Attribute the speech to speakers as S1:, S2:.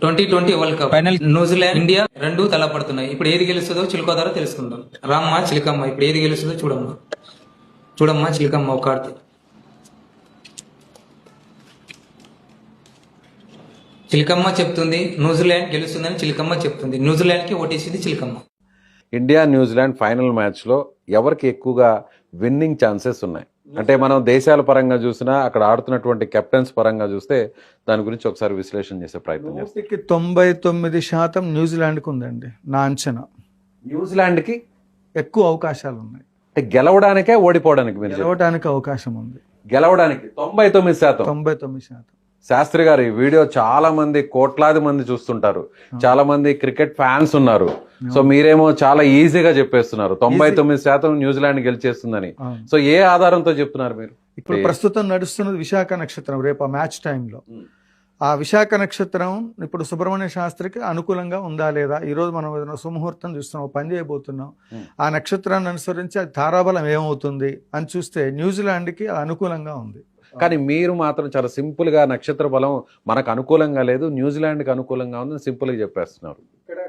S1: 2020 world cup final New Zealand India రెండు తలపడుతున్నాయి. ఇప్పుడు ఏది గెలుస్తుందో చిలుకోదారో తెలుసుకుందాం. రామ్మ చిలకమ్మ ఇప్పుడు ఏది గెలుస్తుందో చూడమ్మా చిలకమ్మ ఒక ఆడితే చిలకమ్మ చెప్తుంది న్యూజిలాండ్ గెలుస్తుందని. చిలకమ్మ చెప్తుంది న్యూజిలాండ్ కి ఓటేసింది చిలకమ్మ.
S2: ఇండియా న్యూజిలాండ్ ఫైనల్ మ్యాచ్లో ఎవరికి ఎక్కువగా విన్నింగ్ ఛాన్సెస్ ఉన్నాయి అంటే మనం దేశాల పరంగా చూసినా అక్కడ ఆడుతున్నటువంటి కెప్టెన్స్ పరంగా చూస్తే దాని గురించి ఒకసారి విశ్లేషణ చేసే ప్రయత్నం చేస్తాం.
S3: 99% న్యూజిలాండ్కి ఉందండి నా అంచనా.
S2: న్యూజిలాండ్కి
S3: ఎక్కువ అవకాశాలు ఉన్నాయి.
S2: అంటే గెలవడానికే ఓడిపోవడానికి మీరు
S3: గెలవడానికి అవకాశం ఉంది.
S2: గెలవడానికి 99%.
S3: 99%.
S2: శాస్త్రి గారు ఈ వీడియో చాలా మంది కోట్లాది మంది చూస్తుంటారు, చాలా మంది క్రికెట్ ఫ్యాన్స్ ఉన్నారు. సో మీరేమో చాలా ఈజీగా చెప్పేస్తున్నారు 99% న్యూజిలాండ్ గెలిచేస్తుందని. సో ఏ ఆధారంతో చెప్తున్నారు మీరు?
S3: ఇప్పుడు ప్రస్తుతం నడుస్తున్నది విశాఖ నక్షత్రం. రేపు ఆ మ్యాచ్ టైంలో ఆ విశాఖ నక్షత్రం ఇప్పుడు సుబ్రహ్మణ్య శాస్త్రికి అనుకూలంగా ఉందా లేదా, ఈరోజు మనం ఏదైనా సుముహూర్తం చూస్తున్నాం, పని చేయబోతున్నాం, ఆ నక్షత్రాన్ని అనుసరించి అది తారాబలం ఏమవుతుంది అని చూస్తే న్యూజిలాండ్కి అనుకూలంగా ఉంది.
S2: కానీ మీరు మాత్రం చాలా సింపుల్ గా నక్షత్ర బలం మనకు అనుకూలంగా లేదు, న్యూజిలాండ్కి అనుకూలంగా ఉందని సింపుల్ గా చెప్పేస్తున్నారు.
S3: ఇక్కడ